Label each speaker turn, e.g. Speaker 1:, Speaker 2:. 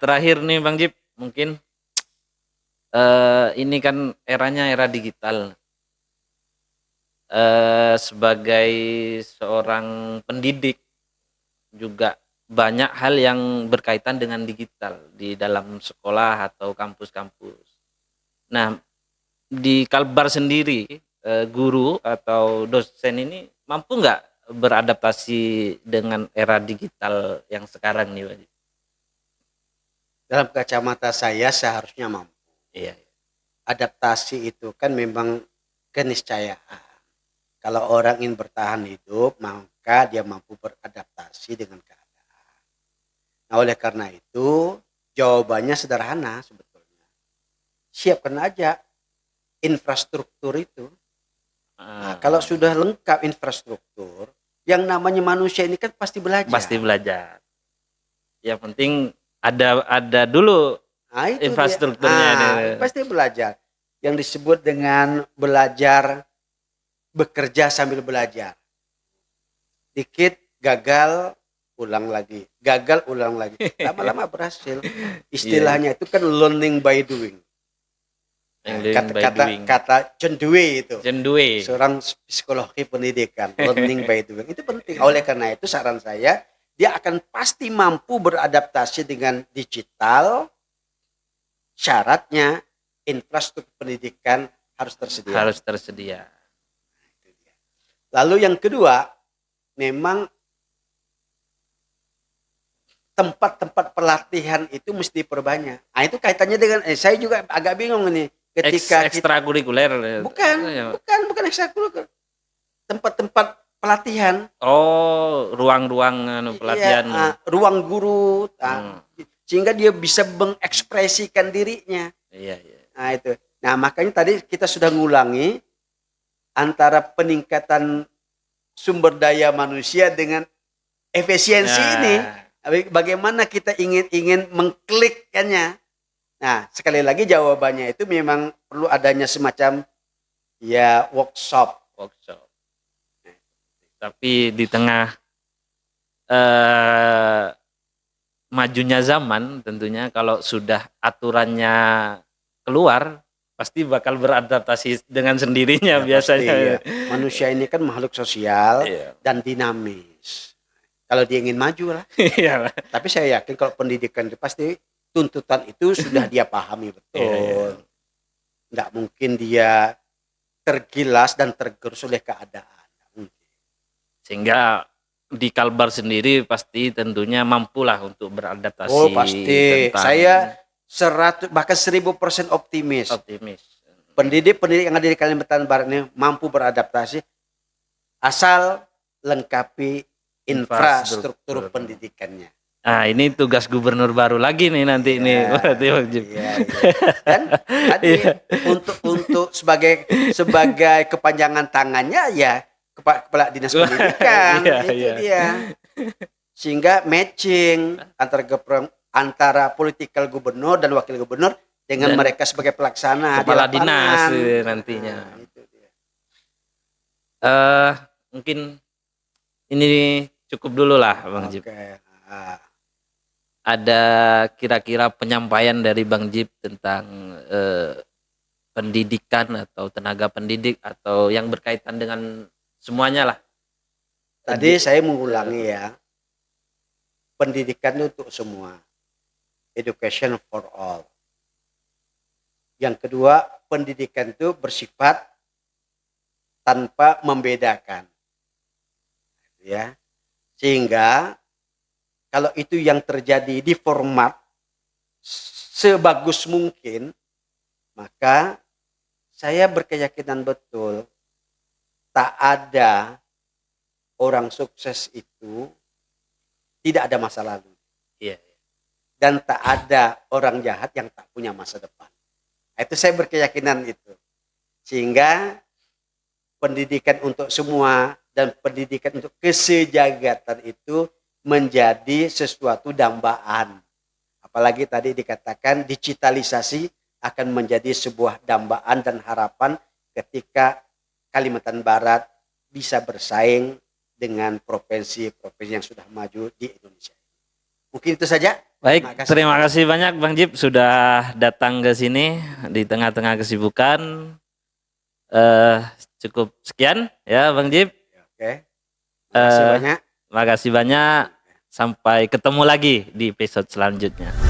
Speaker 1: terakhir nih Bang Jip, mungkin ini kan eranya era digital. Sebagai seorang pendidik juga banyak hal yang berkaitan dengan digital di dalam sekolah atau kampus-kampus. Nah, di Kalbar sendiri, guru atau dosen ini mampu nggak beradaptasi dengan era digital yang sekarang nih, Pak?
Speaker 2: Dalam kacamata saya seharusnya mampu.
Speaker 1: Iya.
Speaker 2: Adaptasi itu kan memang keniscayaan. Kalau orang ingin bertahan hidup, maka dia mampu beradaptasi dengan keadaan. Nah, oleh karena itu, jawabannya sederhana sebetulnya. Siapkan aja infrastruktur itu. Nah, kalau sudah lengkap infrastruktur, yang namanya manusia ini kan pasti belajar.
Speaker 1: Pasti belajar. Yang penting ada dulu
Speaker 2: itu
Speaker 1: infrastrukturnya ini.
Speaker 2: Pasti belajar. Yang disebut dengan belajar bekerja sambil belajar. Dikit gagal, ulang lagi. Gagal, ulang lagi. Lama-lama berhasil. Istilahnya itu kan learning by doing. Kata John Dewey itu. Seorang psikologi pendidikan. Learning by doing. Itu penting. Oleh karena itu saran saya, dia akan pasti mampu beradaptasi dengan digital. Syaratnya infrastruktur pendidikan harus tersedia. Lalu yang kedua, memang tempat-tempat pelatihan itu mesti diperbanyak. Nah, itu kaitannya dengan saya juga agak bingung ini ketika
Speaker 1: ekstrakurikuler.
Speaker 2: Bukan ekstrakurikuler. Tempat-tempat pelatihan.
Speaker 1: Oh, ruang-ruang pelatihan.
Speaker 2: Iya, ruang guru. Sehingga dia bisa mengekspresikan dirinya.
Speaker 1: Iya.
Speaker 2: Nah, itu. Nah, makanya tadi kita sudah ngulangi antara peningkatan sumber daya manusia dengan efisiensi ini. Bagaimana kita ingin mengklikkannya. Nah, sekali lagi jawabannya itu memang perlu adanya semacam workshop.
Speaker 1: Tapi di tengah majunya zaman tentunya kalau sudah aturannya keluar pasti bakal beradaptasi dengan sendirinya biasanya.
Speaker 2: Pasti, ya. Manusia ini kan makhluk sosial dan dinamis. Kalau dia ingin maju lah. Tapi saya yakin kalau pendidikan itu pasti tuntutan itu sudah dia pahami betul. Nggak mungkin dia tergilas dan tergerus oleh keadaan.
Speaker 1: Sehingga di Kalbar sendiri pasti tentunya mampulah untuk beradaptasi.
Speaker 2: Oh pasti. Saya 100 bahkan 1000% optimis. Pendidik yang ada di Kalimantan Barat ini mampu beradaptasi asal lengkapi infrastruktur pendidikannya.
Speaker 1: Nah, ini tugas gubernur baru lagi nih nanti nih berarti Bang Jip.
Speaker 2: Dan tadi untuk sebagai kepanjangan tangannya kepala dinas pendidikan itu dia. Sehingga matching antara politikal gubernur dan wakil gubernur dengan mereka sebagai pelaksana
Speaker 1: kepala dinas nantinya. Itu dia. Mungkin ini cukup dulu lah Bang Jip. Ada kira-kira penyampaian dari Bang Jip tentang pendidikan atau tenaga pendidik atau yang berkaitan dengan semuanya lah.
Speaker 2: Tadi saya mengulangi pendidikan untuk semua. Education for all. Yang kedua, pendidikan itu bersifat tanpa membedakan. Sehingga kalau itu yang terjadi di format sebagus mungkin, maka saya berkeyakinan betul tak ada orang sukses itu tidak ada masa lalu. Dan tak ada orang jahat yang tak punya masa depan. Itu saya berkeyakinan itu. Sehingga pendidikan untuk semua dan pendidikan untuk kesejahteraan itu menjadi sesuatu dambaan. Apalagi tadi dikatakan digitalisasi akan menjadi sebuah dambaan dan harapan ketika Kalimantan Barat bisa bersaing dengan provinsi-provinsi yang sudah maju di Indonesia. Mungkin itu saja.
Speaker 1: Baik,
Speaker 2: Makasih.
Speaker 1: terima kasih banyak Bang Jip sudah datang ke sini di tengah-tengah kesibukan. Cukup sekian ya Bang Jip.
Speaker 2: Oke. Makasih banyak.
Speaker 1: Makasih banyak. Sampai ketemu lagi di episode selanjutnya.